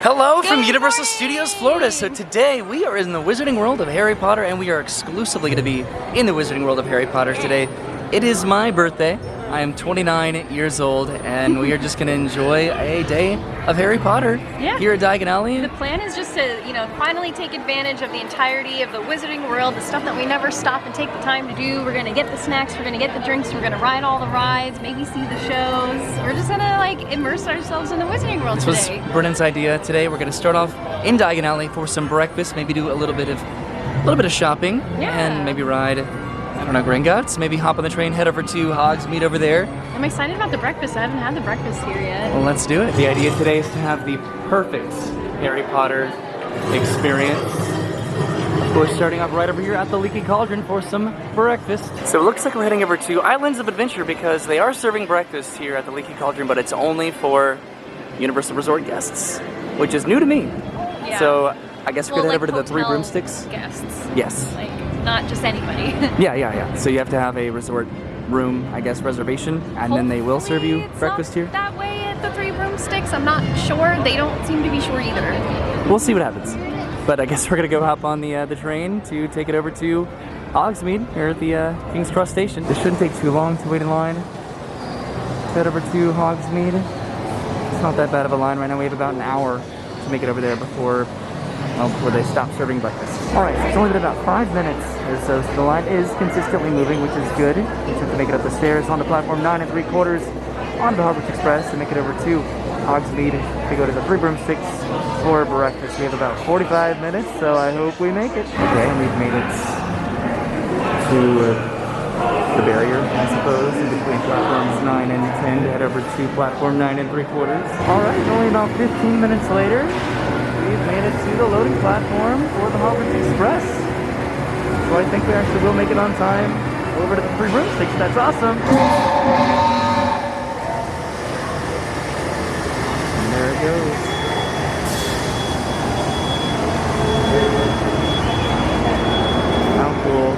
Hello from Universal Studios Florida. So today we are in the Wizarding World of Harry Potter, and we are exclusively going to be in the Wizarding World of Harry Potter today. It is my birthday. I am 29 years old, and we are just going to enjoy a day of Harry Potter here at Diagon Alley. The plan is just to, finally take advantage of the entirety of the Wizarding World, the stuff that we never stop and take the time to do. We're going to get the snacks, we're going to get the drinks, we're going to ride all the rides, maybe see the shows. We're just going to immerse ourselves in the Wizarding World today. This was Brennan's idea. Today we're going to start off in Diagon Alley for some breakfast, maybe do a little bit of shopping, and maybe ride, I don't know, Gringotts, maybe hop on the train, head over to Hogsmeade over there. I'm excited about the breakfast. I haven't had the breakfast here yet. Well, let's do it. The idea today is to have the perfect Harry Potter experience. Of course, starting off right over here at the Leaky Cauldron for some breakfast. So it looks like we're heading over to Islands of Adventure because they are serving breakfast here at the Leaky Cauldron, but it's only for Universal Resort guests, which is new to me. Yeah. So I guess we're gonna head over to the Three hotel Broomsticks. Guests. Yes. Not just anybody. Yeah. So you have to have a resort room, I guess, reservation, and then they will serve you breakfast here. That way at the Three Broomsticks, I'm not sure. They don't seem to be sure either. We'll see what happens. But I guess we're gonna go hop on the train to take it over to Hogsmeade here at the King's Cross Station. This shouldn't take too long to wait in line. Head over to Hogsmeade. It's not that bad of a line right now. We have about an hour to make it over there before they stop serving breakfast. Alright, so it's only been about 5 minutes or so the line is consistently moving, which is good. We just have to make it up the stairs onto platform 9 3/4 onto the Hogwarts Express to make it over to Hogsmeade to go to the Three Broomsticks for breakfast. We have about 45 minutes, so I hope we make it. Okay, and we've made it to the barrier, I suppose, in between platforms 9 and 10 to head over to platform 9 3/4. Alright, only about 15 minutes later, we've made it to the loading platform for the Hogwarts Express. So I think we actually will make it on time over to the Three Broomsticks. That's awesome! And there it goes. How cool.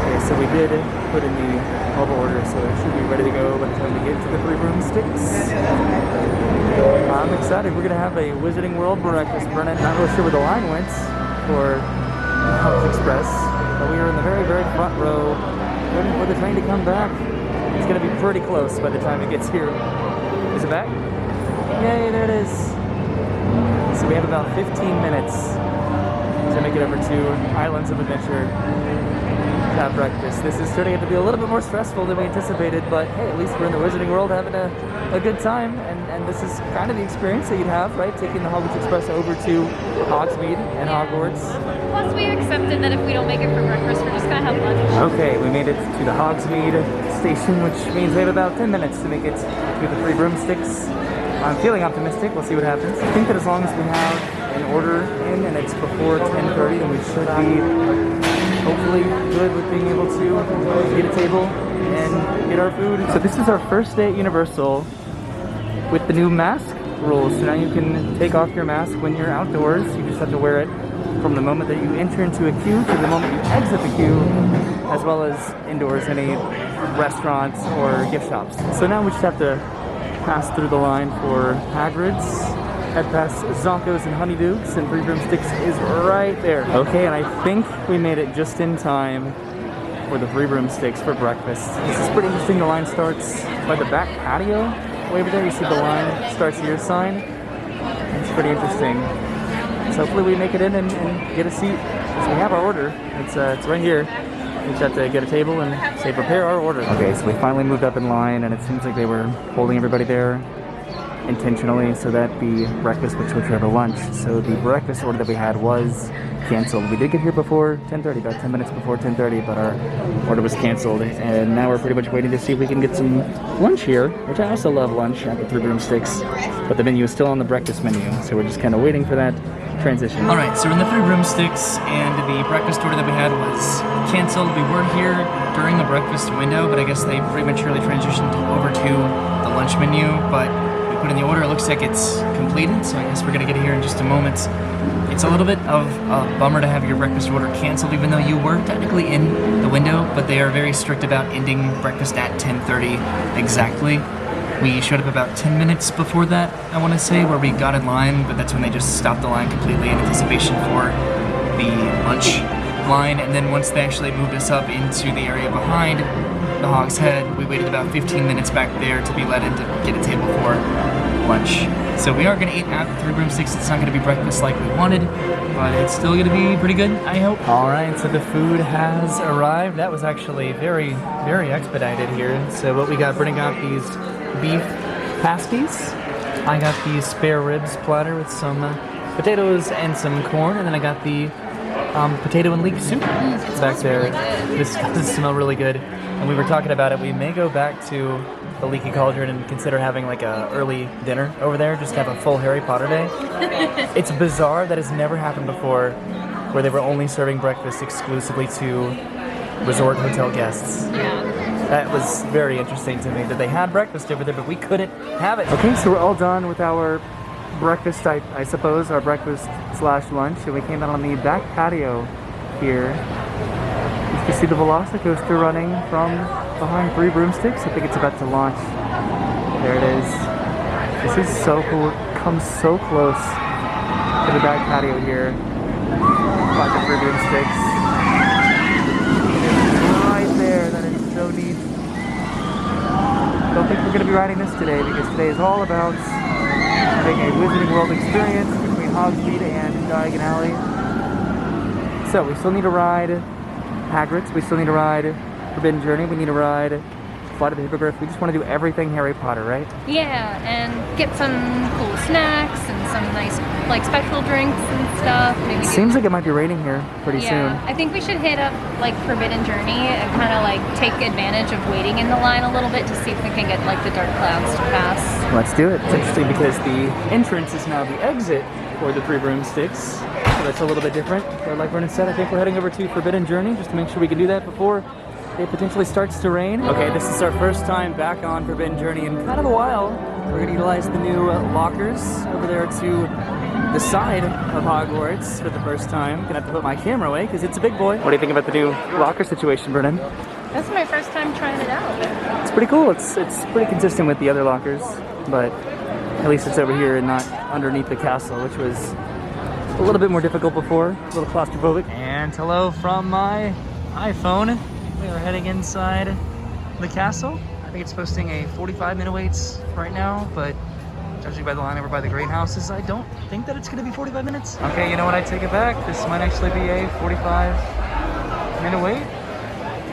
Okay, so we did put in the mobile order, so it should be ready to go by the time we get to the Three Broomsticks. I'm excited. We're going to have a Wizarding World breakfast. Brennan, not really sure where the line went for Hogwarts Express, but we were in the very, very front row waiting for the train to come back. It's going to be pretty close by the time it gets here. Is it back? Yay, there it is. So we have about 15 minutes to make it over to Islands of Adventure to have breakfast. This is turning out to be a little bit more stressful than we anticipated, but hey, at least we're in the Wizarding World having a good time, and this is kind of the experience that you'd have, right? Taking the Hogwarts Express over to Hogsmeade and Hogwarts. Plus, we accepted that if we don't make it for breakfast, we're just gonna have lunch. Okay, we made it to the Hogsmeade station, which means we have about 10 minutes to make it to the Three Broomsticks. I'm feeling optimistic. We'll see what happens. I think that as long as we have an order in and it's before 10:30, then we should be hopefully good with being able to get a table and get our food. So this is our first day at Universal with the new mask rules. So now you can take off your mask when you're outdoors. You just have to wear it from the moment that you enter into a queue to the moment you exit the queue, as well as indoors, any restaurants or gift shops. So now we just have to pass through the line for Hagrid's, head past Zonko's and Honeydukes, and Three Broomsticks is right there. Okay, and I think we made it just in time for the Three Broomsticks for breakfast. This is pretty interesting. The line starts by the back patio. Way over there, you see the line starts here sign. It's pretty interesting. So hopefully we make it in and get a seat. So we have our order. It's right here. We just have to get a table and say prepare our order. Okay, so we finally moved up in line, and it seems like they were holding everybody there intentionally so that the breakfast would switch over to lunch. So the breakfast order that we had was canceled. We did get here before 10:30, about 10 minutes before 10:30, but our order was canceled, and now we're pretty much waiting to see if we can get some lunch here, which I also love lunch at the Three Broomsticks, but the menu is still on the breakfast menu, so we're just kind of waiting for that transition. Alright, so we're in the Three Broomsticks, and the breakfast order that we had was canceled. We were here during the breakfast window, but I guess they prematurely transitioned over to the lunch menu, but put in the order. It looks like it's completed, so I guess we're gonna get it here in just a moment. It's a little bit of a bummer to have your breakfast order canceled, even though you were technically in the window, but they are very strict about ending breakfast at 10:30 exactly. We showed up about 10 minutes before that, I want to say, where we got in line, but that's when they just stopped the line completely in anticipation for the lunch line. And then once they actually moved us up into the area behind the Hogshead, we waited about 15 minutes back there to be let in to get a table for lunch. So we are going to eat at the Three Broomsticks. It's not going to be breakfast like we wanted, but it's still going to be pretty good, I hope. All right, so the food has arrived. That was actually very, very expedited here. So what we got, Brennan got these beef pasties. I got the spare ribs platter with some potatoes and some corn, and then I got the potato and leek soup back there. Really This does smell really good. And we were talking about it. We may go back to the Leaky Cauldron and consider having like a early dinner over there, just have a full Harry Potter day. It's bizarre. That has never happened before, where they were only serving breakfast exclusively to resort hotel guests. Yeah. That was very interesting to me, that they had breakfast over there, but we couldn't have it. Okay, so we're all done with our breakfast, I suppose, our breakfast / lunch, and we came out on the back patio here. You can see the Velocicoaster running from behind Three Broomsticks. I think it's about to launch. There it is. This is so cool. It comes so close to the back patio here by the Three Broomsticks. Right there. That is so neat. Don't think we're going to be riding this today, because today is all about having a Wizarding World experience between Hogsmeade and Diagon Alley. So we still need to ride Hagrid's, we still need to ride Forbidden Journey, we need to ride Flight of the Hippogriff. We just want to do everything Harry Potter, right? Yeah, and get some cool snacks and some nice, like, special drinks and stuff. Maybe Seems like it might be raining here pretty soon. I think we should hit up, like, Forbidden Journey and kind of, like, take advantage of waiting in the line a little bit to see if we can get, like, the dark clouds to pass. Let's do it. It's interesting because the entrance is now the exit for the Three Broomsticks. So that's a little bit different. But like Vernon said, I think we're heading over to Forbidden Journey just to make sure we can do that before it potentially starts to rain. Okay, this is our first time back on Forbidden Journey in kind of a while. We're going to utilize the new lockers over there to the side of Hogwarts for the first time. Gonna have to put my camera away because it's a big boy. What do you think about the new locker situation, Vernon? That's my first time trying it out. It's pretty cool. It's pretty consistent with the other lockers, but at least it's over here and not underneath the castle, which was a little bit more difficult before, a little claustrophobic. And hello from my iPhone. We are heading inside the castle. I think it's posting a 45-minute waits right now, but judging by the line over by the greenhouses, I don't think that it's going to be 45 minutes. Okay, you know what? I take it back. This might actually be a 45-minute wait.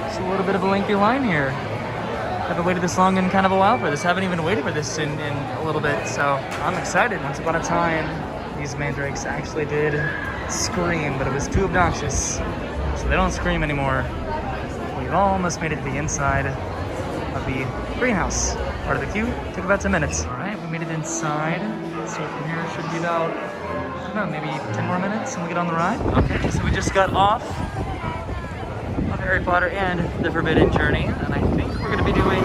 It's a little bit of a lengthy line here. I haven't waited this long in kind of a while for this. I haven't even waited for this in a little bit, so I'm excited. Once upon a time, these mandrakes actually did scream, but it was too obnoxious. So they don't scream anymore. We've almost made it to the inside of the greenhouse. Part of the queue took about 10 minutes. All right, we made it inside. So from here it should be about, I don't know, maybe 10 more minutes and we get on the ride. Okay, so we just got off of Harry Potter and the Forbidden Journey, and I think we're going to be doing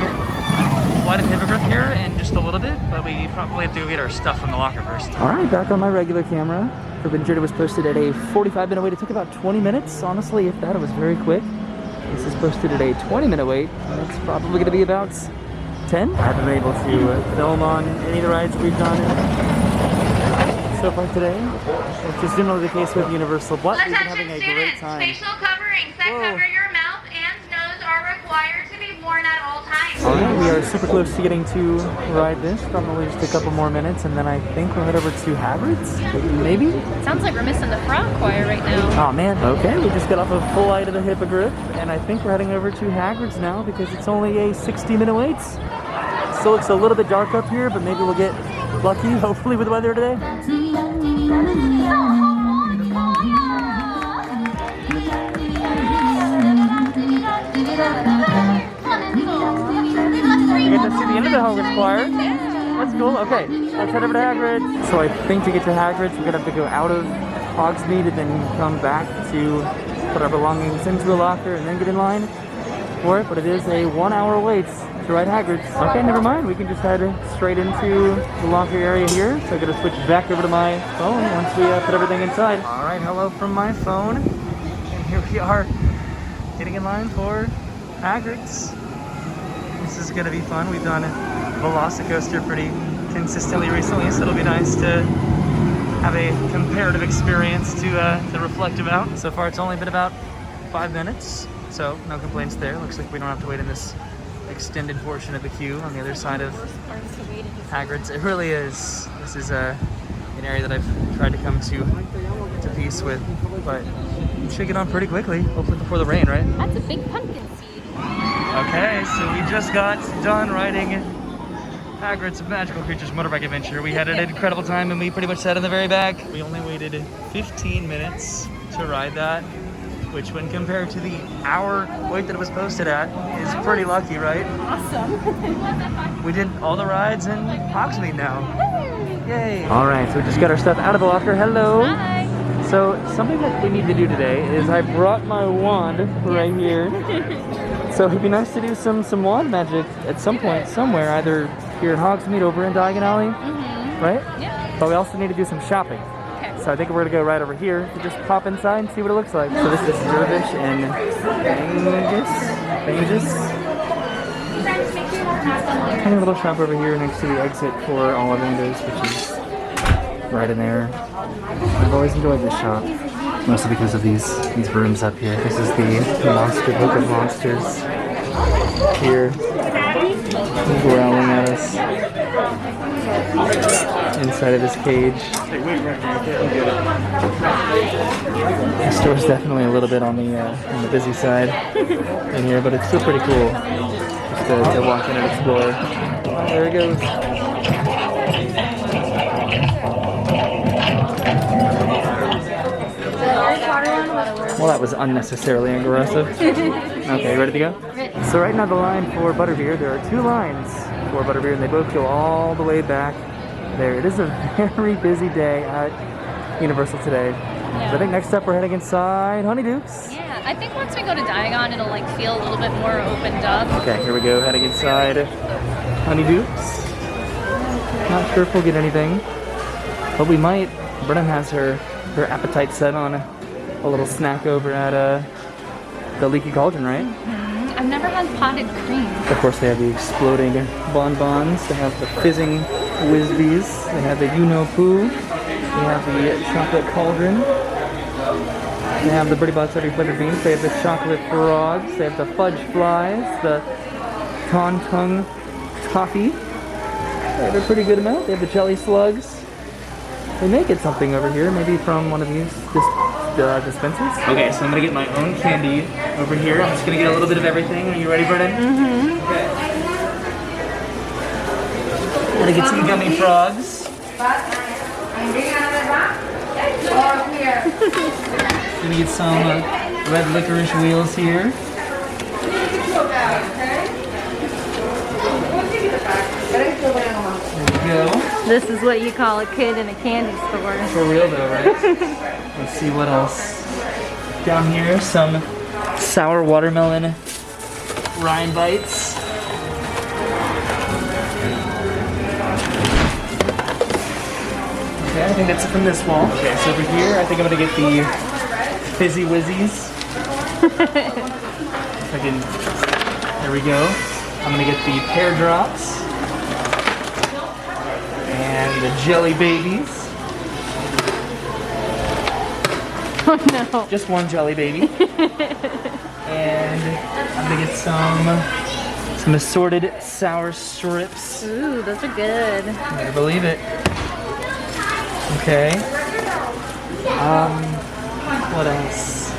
Flight of the Hippogriff here in just a little bit, but we probably have to go get our stuff from the locker first. All right, back on my regular camera. Forbidden Journey was posted at a 45-minute wait. It took about 20 minutes, honestly, if that. It was very quick. This is posted at a 20-minute wait, and it's probably going to be about 10. I haven't been able to film on any of the rides we've done so far today, which is generally the case with Universal, but we've been having a great time. Facial coverings that cover your mouth and nose are required to be worn at all times. Alright, we are super close to getting to ride this. Probably just a couple more minutes, and then I think we'll head over to Hagrid's, maybe? Sounds like we're missing the frog choir right now. Oh man, okay, we just got off of Flight of the Hippogriff, and I think we're heading over to Hagrid's now because it's only a 60-minute wait. Still looks a little bit dark up here, but maybe we'll get lucky, hopefully, with the weather today. You get to see the end of the Hogwarts choir. That's cool. Okay, let's head over to Hagrid. So I think to get to Hagrid's, we're gonna have to go out of Hogsmeade and then come back to put our belongings into the locker and then get in line for it. But it is a 1-hour wait to ride Hagrid's. Okay, never mind. We can just head straight into the locker area here. So I'm gonna switch back over to my phone once we put everything inside. All right, hello from my phone. And here we are, getting in line for Hagrid's. This is gonna be fun. We've done Velocicoaster pretty consistently recently, so it'll be nice to have a comparative experience to reflect about. So far it's only been about 5 minutes, so no complaints there. Looks like we don't have to wait in this extended portion of the queue on the other side of Hagrid's. It really is. This is an area that I've tried to come to peace with, but it should get on pretty quickly, hopefully before the rain, right? That's a big pumpkin seed. Okay, so we just got done riding Hagrid's Magical Creatures Motorbike Adventure. We had an incredible time and we pretty much sat in the very back. We only waited 15 minutes to ride that, which when compared to the hour wait that it was posted at is pretty lucky, right? Awesome. We did all the rides in Hogsmeade now. Yay! All right, so we just got our stuff out of the locker. Hello. Hi. So something that we need to do today is I brought my wand right here. So it'd be nice to do some wand magic at some point, somewhere, either here in Hogsmeade, over in Diagon Alley, right? Yeah. But we also need to do some shopping. Okay. So I think we're gonna go right over here to just pop inside and see what it looks like. So this is Dervish and Bangus. Tiny little shop over here next to the exit for Ollivanders, which is right in there. I've always enjoyed this shop, mostly because of these rooms up here. This is the Monster Book of Monsters here, growling at us inside of this cage. The store's definitely a little bit on the busy side in here, but it's still pretty cool just to walk in and explore. Oh, there it goes. Well, that was unnecessarily aggressive. Okay, ready to go? Ready. So right now the line for butterbeer, there are 2 lines for butterbeer and they both go all the way back there. It is a very busy day at Universal today. Yeah. So I think next up we're heading inside Honeydukes. Yeah, I think once we go to Diagon, it'll like feel a little bit more opened up. Okay, here we go, heading inside Honeydukes. Not sure if we'll get anything, but we might. Brennan has her appetite set on a little snack over at the Leaky Cauldron, right? I've never had potted cream. Of course, they have the exploding bonbons. They have the fizzing Whizbees. They have the You-Know-Poo. They have the chocolate cauldron. They have the Birdie Box every flavored beans. They have the chocolate frogs. They have the fudge flies. The Tongue toffee. They have a pretty good amount. They have the jelly slugs. They may get something over here, maybe from one of these dispensers. Okay, so I'm gonna get my own candy over here. I'm just gonna get a little bit of everything. Are you ready, Brennan? Mm-hmm. Okay. Gonna get some gummy frogs. Gonna get some red licorice wheels here. There we go. This is what you call a kid in a candy store. For real though, right? Let's see what else. Down here, some sour watermelon rind bites. Okay, I think that's it from this wall. Okay, so over here, I think I'm gonna get the fizzy wizzies. If I can, there we go. I'm gonna get the pear drops. And the jelly babies. Oh no. Just one jelly baby. And I'm gonna get some assorted sour strips. Ooh, those are good. Better believe it. Okay. What else?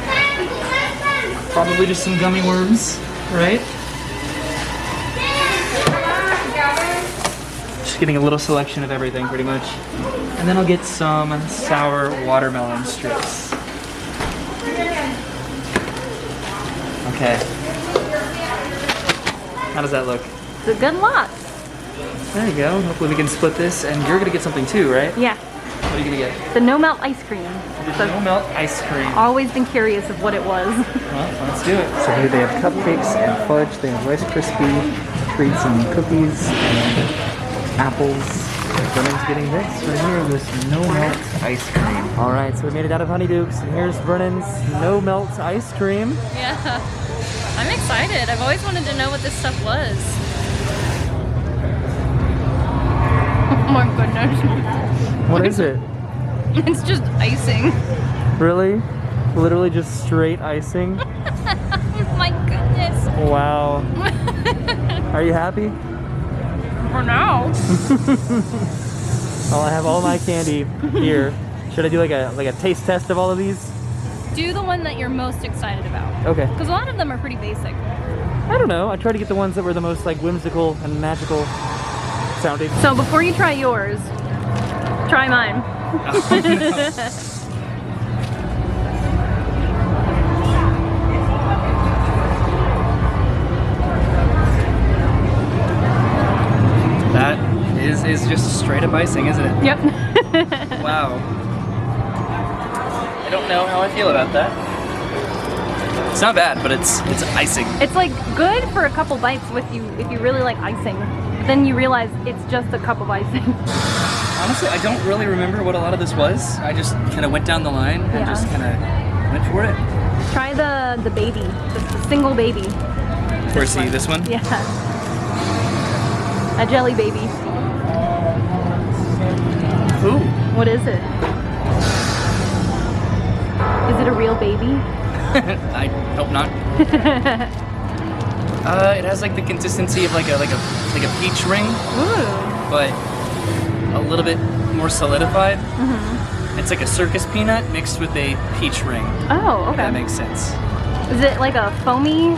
Probably just some gummy worms, right? Just getting a little selection of everything, pretty much. And then I'll get some sour watermelon strips. Okay. How does that look? It's a good lot. There you go. Hopefully we can split this. And you're gonna get something too, right? Yeah. What are you gonna get? The no melt ice cream. The no melt ice cream. Always been curious of what it was. Well, let's do it. So here they have cupcakes and fudge. They have Rice Krispie treats and cookies and apples. Brennan's getting this right here, this no melt ice cream. All right, so we made it out of Honeydukes, and here's Brennan's no melt ice cream. Yeah. I'm excited. I've always wanted to know what this stuff was. my goodness. What is it? It's just icing. Really? Literally just straight icing? Oh my goodness. Wow. Are you happy? For now. Oh, I have all my candy here. Should I do like a taste test of all of these? Do the one that you're most excited about. Okay. Because a lot of them are pretty basic. I don't know. I tried to get the ones that were the most like whimsical and magical sounding. So before you try yours, try mine. That is just straight up icing, isn't it? Yep. Wow. I don't know how I feel about that. It's not bad, but it's icing. It's like good for a couple bites with you if you really like icing. But then you realize it's just a cup of icing. Honestly, I don't really remember what a lot of this was. I just kind of went down the line and just kind of went for it. Try the baby, just the single baby. Where's he? This one? Yeah. A jelly baby. Ooh. What is it? Is it a real baby? I hope not. It has like the consistency of like a peach ring, Ooh. but a little bit more solidified. It's like a circus peanut mixed with a peach ring. Oh, okay. If that makes sense. Is it like a foamy,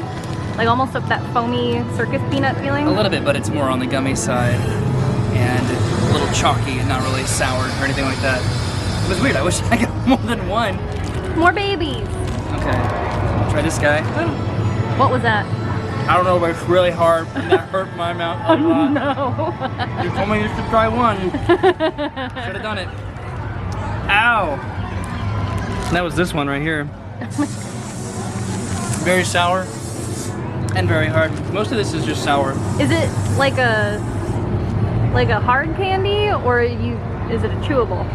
like almost like that foamy circus peanut feeling? A little bit, but it's more on the gummy side and a little chalky and not really sour or anything like that. It was weird. I wish I got more than one. More babies. Okay, try this guy. What was that? I don't know, but it's really hard and that hurt my mouth a lot. No. You told me you should try one. Should have done it. Ow! And that was this one right here. Very sour and very hard. Most of this is just sour. Is it like a hard candy or is it a chewable?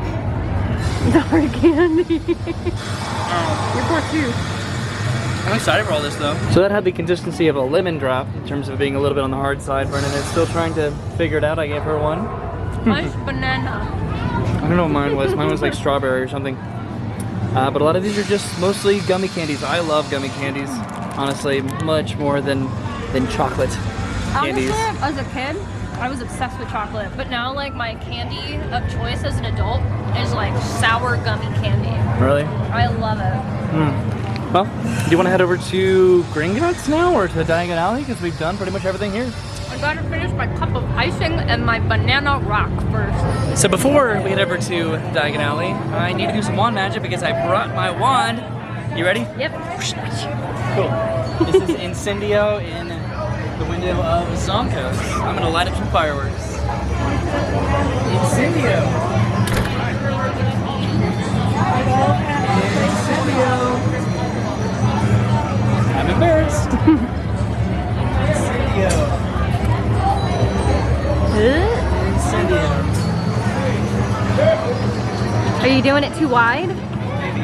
It's a hard candy. You're poor too. I'm excited for all this though. So that had the consistency of a lemon drop in terms of being a little bit on the hard side. Brennan is still trying to figure it out. I gave her one. Mine's banana. I don't know what mine was. Mine was like strawberry or something. But a lot of these are just mostly gummy candies. I love gummy candies, honestly, much more than chocolate candies. Honestly, as a kid, I was obsessed with chocolate, but now like my candy of choice as an adult is like sour gummy candy. Really? I love it. Well, do you want to head over to Gringotts now or to Diagon Alley? Because we've done pretty much everything here. I gotta finish my cup of icing and my banana rock first. So before we head over to Diagon Alley, I need to do some wand magic because I brought my wand. You ready? Yep. Cool. This is Incendio in the window of Zonkos. I'm gonna light up some fireworks. Incendio. Incendio. I'm embarrassed. Incendio. Incendio. Are you doing it too wide? Maybe.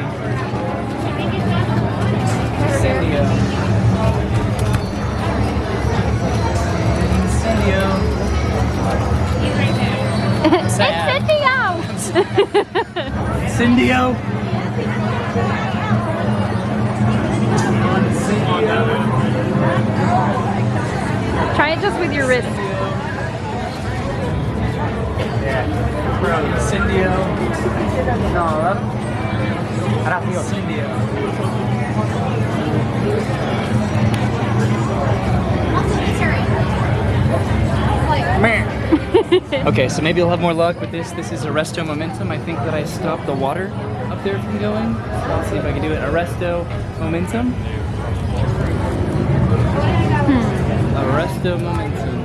Incendio. Incendio. Incendio. Try it just with your wrist. Incendio. No, Incendio. Okay, so maybe you'll have more luck with this. This is Arresto Momentum. I think that I stopped the water up there from going. So let's see if I can do it. Arresto Momentum. Arresto Momentum.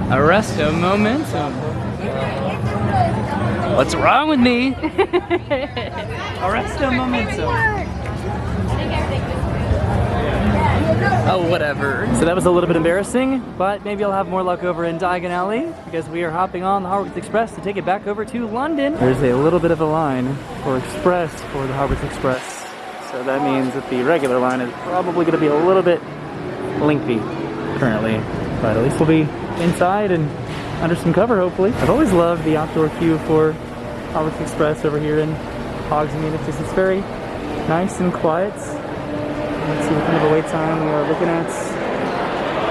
Arresto Momentum. What's wrong with me? Arresto Momentum. Oh, whatever. So that was a little bit embarrassing, but maybe I'll have more luck over in Diagon Alley because we are hopping on the Hogwarts Express to take it back over to London. There's a little bit of a line for Express for the Hogwarts Express. So that means that the regular line is probably going to be a little bit lengthy currently, but at least we'll be inside and under some cover, hopefully. I've always loved the outdoor queue for Hogwarts Express over here in Hogsmeade. It's very nice and quiet. Let's see what kind of a wait time we are looking at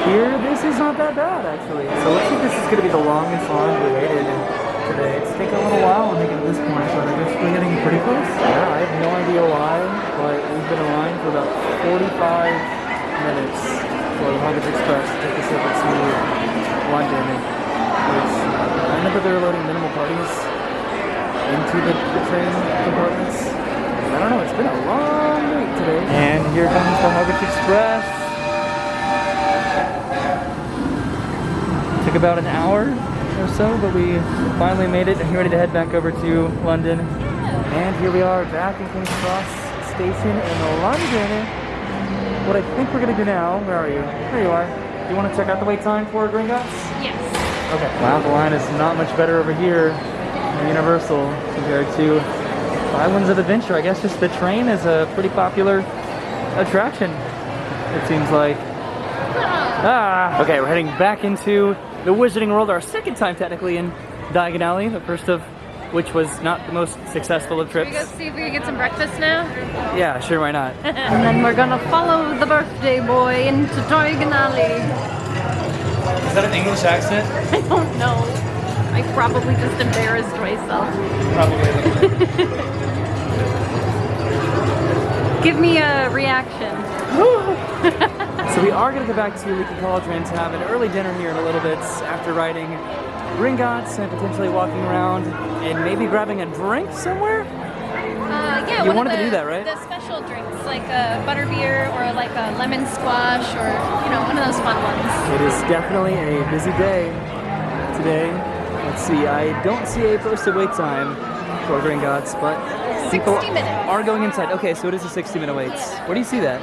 here. This is not that bad, actually. So looks like this is going to be the longest line we waited today. It's taken a little while to make it to this point, but I guess we're getting pretty close. Yeah, I have no idea why, but we've been in line for about 45 minutes for the Hogwarts Express to take us over to London, which I remember they were loading minimal parties into the train compartments. I don't know, it's been a long wait today. And here comes the Hogwarts Express. Took about an hour or so, but we finally made it and we're ready to head back over to London. And here we are back in King's Cross Station in London. What I think we're gonna do now, where are you? There you are. Do you want to check out the wait time for Gringotts? Yes. Okay. Wow, the line is not much better over here in Universal compared to Islands of Adventure. I guess just the train is a pretty popular attraction, it seems like. Okay, we're heading back into the Wizarding World, our second time technically in Diagon Alley, the first of which was not the most successful of trips. Should we go see if we can get some breakfast now? Yeah, sure, why not? And then we're gonna follow the birthday boy into Diagon Alley. Is that an English accent? I don't know. I probably just embarrassed myself. Probably. Give me a reaction. So we are going to go back to Leaky Cauldron to have an early dinner here in a little bit after riding Gringotts and potentially walking around and maybe grabbing a drink somewhere? Yeah, you wanted to do that, right? The special drinks, like a butterbeer or like a lemon squash or, you know, one of those fun ones. It is definitely a busy day today. Let's see, I don't see a posted wait time for Gringotts, but 60 people minutes. are going inside. Okay, so it is a 60-minute wait. Where do you see that?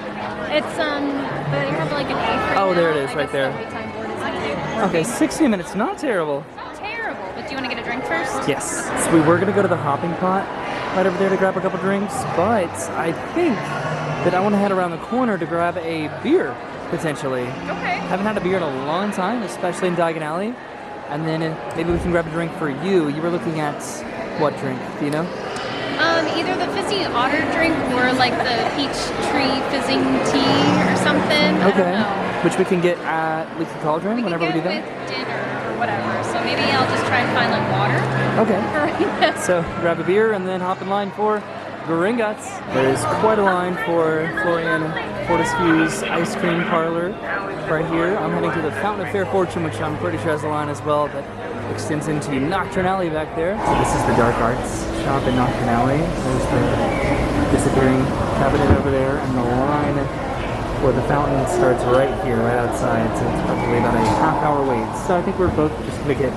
It's, but you have like an A Oh, there it is, right there. The wait time board is Okay, 60 minutes, not terrible. terrible. But do you want to get a drink first? Yes. So we were going to go to the hopping pot right over there to grab a couple drinks, but I think that I want to head around the corner to grab a beer, potentially. Okay. Haven't had a beer in a long time, especially in Diagon Alley. And then maybe we can grab a drink for you. You were looking at what drink? Do you know? Either the fizzy otter drink or like the peach tree fizzing tea or something. I don't know. Which we can get at Leaky Cauldron whenever we do that. With dinner or whatever. So maybe I'll just try and find like water. Okay. For right now. So grab a beer and then hop in line for Gringotts. There is quite a line for Florian Fortescue's ice cream parlor right here. I'm heading to the Fountain of Fair Fortune, which I'm pretty sure has a line as well that extends into Nocturne Alley back there. So this is the Dark Arts shop in Nocturne Alley. There's the disappearing cabinet over there, and the line for the fountain starts right here, right outside. So it's probably about a half-hour wait. So I think we're both just gonna get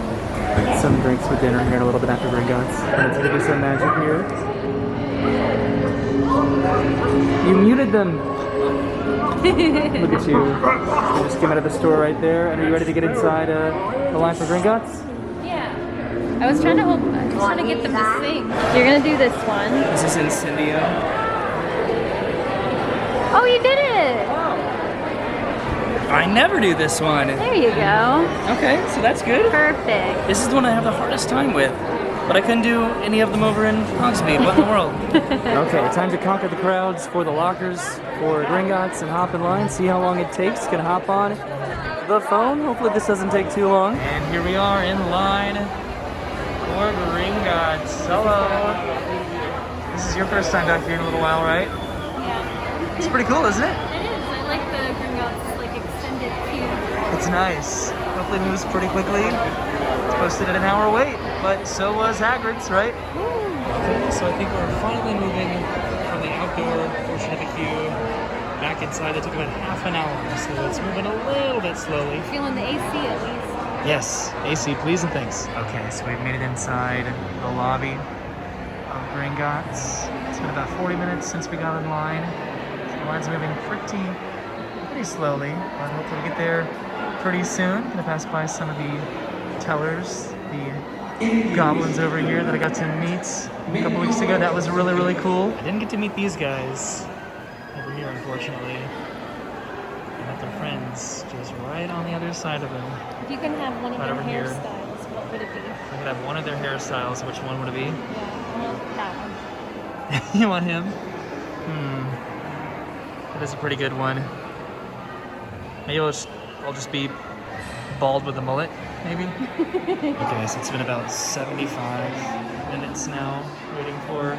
some drinks for dinner here in a little bit after Gringotts. And it's gonna do some magic here. You muted them. Look at you. You just came out of the store right there. And are you ready to get inside the line for Gringotts? Yeah. I was trying to get them to sing. You're gonna do this one. This is Incendio. Oh, you did it! I never do this one. There you go. Okay, so that's good. Perfect. This is the one I have the hardest time with. But I couldn't do any of them over in Hogsmeade. What in the world? Okay, time to conquer the crowds for the lockers for Gringotts and hop in line. See how long it takes. Gonna hop on the phone. Hopefully this doesn't take too long. And here we are in line for Gringotts. Hello. This is your first time back here in a little while, right? Yeah. It's pretty cool, isn't it? It is. I like the Gringotts like extended queue. It's nice. Hopefully it moves pretty quickly. It's posted at an hour wait, but so was Hagrid's, right? Okay, so I think we're finally moving from the outdoor portion of the queue back inside. That took about half an hour, so it's moving a little bit slowly. Feeling the AC at least. Yes, AC, please and thanks. Okay, so we've made it inside the lobby of Gringotts. It's been about 40 minutes since we got in line. So the line's moving pretty slowly, but hopefully we get there pretty soon. Gonna pass by some of the tellers, the goblins over here that I got to meet a couple weeks ago. That was really, really cool. I didn't get to meet these guys over here, unfortunately. And got their friends just right on the other side of them. If you can have one of Right their over here. hairstyles, what would it be? If I could have one of their hairstyles, which one would it be? Yeah, well, that one. You want him? That is a pretty good one. Maybe I'll just be bald with a mullet, maybe? Okay, so it's been about 75 minutes now waiting for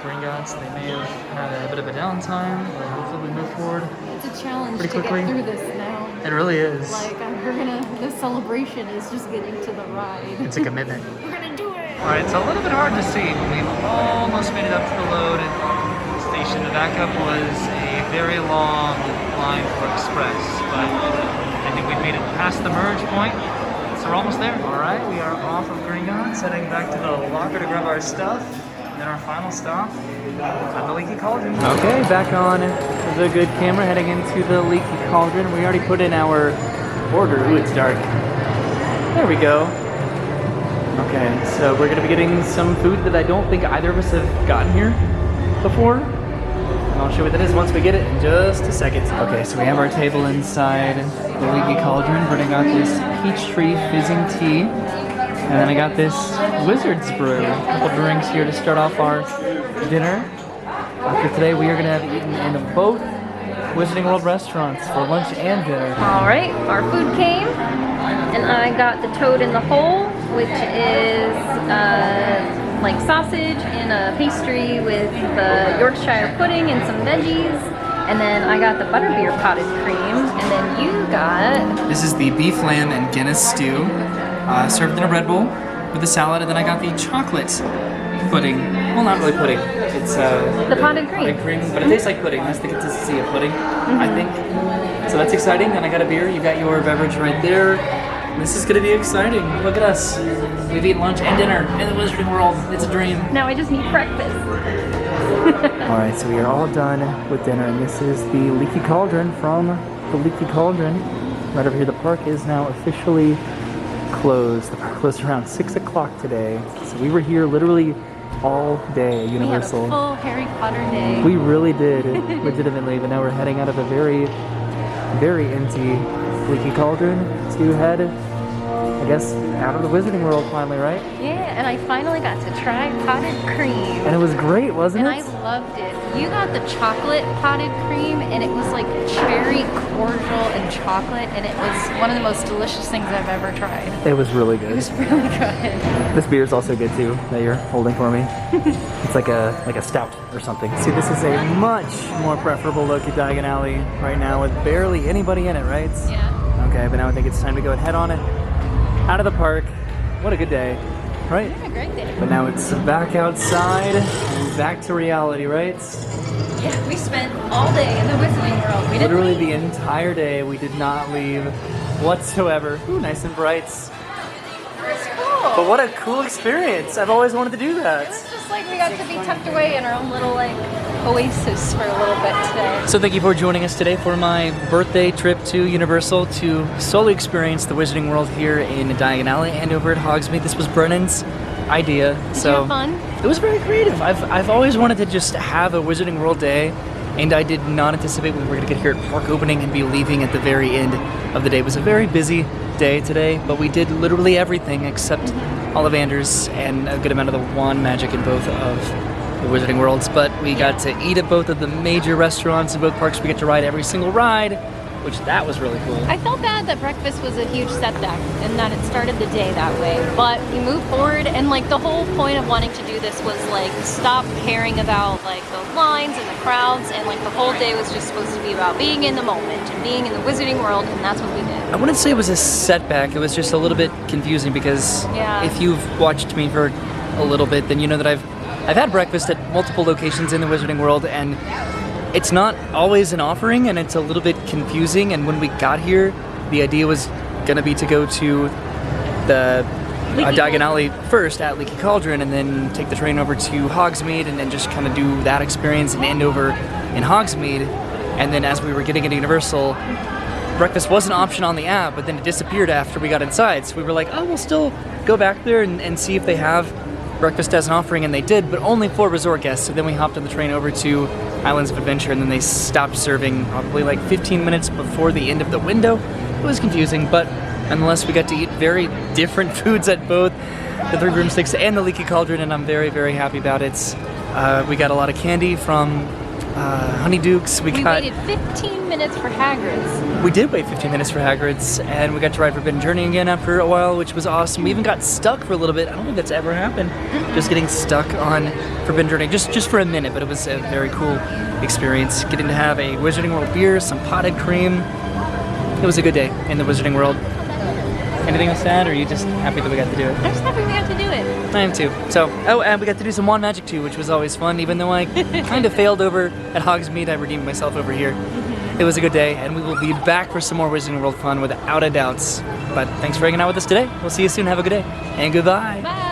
Gringotts. They may have had a bit of a downtime, but hopefully we move forward. It's a challenge Pretty to quickly. get through this now. It really is. Like, the celebration is just getting to the ride. It's a commitment. We're gonna do it! Alright, it's a little bit hard to see, but we've almost made it up to the load station. The backup was a very long line for Express, but I think we've made it past the merge point, so we're almost there. Alright, we are off of Gringotts, heading back to the locker to grab our stuff, and then our final stop at the Leaky Cauldron. Okay, back on the good camera, heading into the Leaky Cauldron. We already put in our order. Ooh, it's dark. There we go. Okay, so we're gonna be getting some food that I don't think either of us have gotten here before. And I'll show you what that is once we get it in just a second. Okay, so we have our table inside the Leaky Cauldron. We're got this peach tree fizzing tea. And then I got this Wizard's Brew. A couple drinks here to start off our dinner. After today, we are gonna have eaten in both Wizarding World restaurants for lunch and dinner. All right, our food came, and I got the toad in the hole, which is like sausage and a pastry with the Yorkshire pudding and some veggies. And then I got the butterbeer potted cream, and then you got... This is the beef, lamb, and Guinness stew, served in a Red Bull with a salad, and then I got the chocolate pudding. Well, not really pudding. It's the potted cream. But it tastes like pudding. That's the consistency of pudding, I think. So that's exciting. Then I got a beer. You got your beverage right there. This is gonna be exciting. Look at us. We've eaten lunch and dinner in the Wizarding World. It's a dream. Now I just need breakfast. Alright, so we are all done with dinner, and this is the Leaky Cauldron from the Leaky Cauldron. Right over here, the park is now officially closed. The park closed around 6 o'clock today. So we were here literally all day at Universal. We had a full Harry Potter day. We really did, legitimately, but now we're heading out of a very, very empty Leaky Cauldron to head, I guess, out of the Wizarding World finally, right? Yeah, and I finally got to try potted cream. And it was great, wasn't And it? I loved it. You got the chocolate potted cream, and it was like cherry cordial and chocolate, and it was one of the most delicious things I've ever tried. It was really good. It was really good. This beer is also good too, that you're holding for me. It's like a stout or something. See, this is a much more preferable look at Diagon Alley right now with barely anybody in it, right? Yeah. Okay, but now I think it's time to go and head on it out of the park. What a good day, right? It's a great day. But now it's back outside and back to reality, right? Yeah, we spent all day in the Wizarding World. We didn't Literally leave. the entire day, we did not leave whatsoever. Ooh, nice and bright. It's cool. But what a cool experience. I've always wanted to do that. It was just like we got to be tucked away in our own little like oasis for a little bit today. So thank you for joining us today for my birthday trip to Universal to solely experience the Wizarding World here in Diagon Alley and over at Hogsmeade. This was Brennan's idea. Did you have fun? It was very creative. I've always wanted to just have a Wizarding World day, and I did not anticipate we were going to get here at park opening and be leaving at the very end of the day. It was a very busy day today, but we did literally everything except Ollivanders and a good amount of the wand magic in both of the Wizarding Worlds. But we got to eat at both of the major restaurants in both parks. We get to ride every single ride, which that was really cool. I felt bad that breakfast was a huge setback and that it started the day that way, but we moved forward, and like the whole point of wanting to do this was like stop caring about like the lines and the crowds, and like the whole day was just supposed to be about being in the moment and being in the Wizarding World, and that's what we did. I wouldn't say it was a setback. It was just a little bit confusing because if you've watched me for a little bit, then you know that I've had breakfast at multiple locations in the Wizarding World, and it's not always an offering, and it's a little bit confusing. And when we got here, the idea was gonna be to go to the Diagon Alley first at Leaky Cauldron, and then take the train over to Hogsmeade, and then just kind of do that experience and end over in Hogsmeade. And then as we were getting into Universal, breakfast was an option on the app, but then it disappeared after we got inside. So we were like, oh, we'll still go back there and see if they have breakfast as an offering, and they did, but only for resort guests. So then we hopped on the train over to Islands of Adventure, and then they stopped serving probably like 15 minutes before the end of the window. It was confusing, but nonetheless, we got to eat very different foods at both the Three Broomsticks and the Leaky Cauldron, and I'm very, very happy about it. We got a lot of candy from Honeydukes. We waited 15 minutes for Hagrid's. We did wait 15 minutes for Hagrid's, and we got to ride Forbidden Journey again after a while, which was awesome. We even got stuck for a little bit. I don't think that's ever happened. Just getting stuck on Forbidden Journey, just for a minute, but it was a very cool experience. Getting to have a Wizarding World beer, some potted cream. It was a good day in the Wizarding World. Anything else to add, or are you just happy that we got to do it? I'm just happy we got to do it. I am too. So, oh, and we got to do some wand magic too, which was always fun. Even though I kind of failed over at Hogsmeade, I redeemed myself over here. It was a good day, and we will be back for some more Wizarding World fun without a doubt. But thanks for hanging out with us today. We'll see you soon. Have a good day, and goodbye. Bye.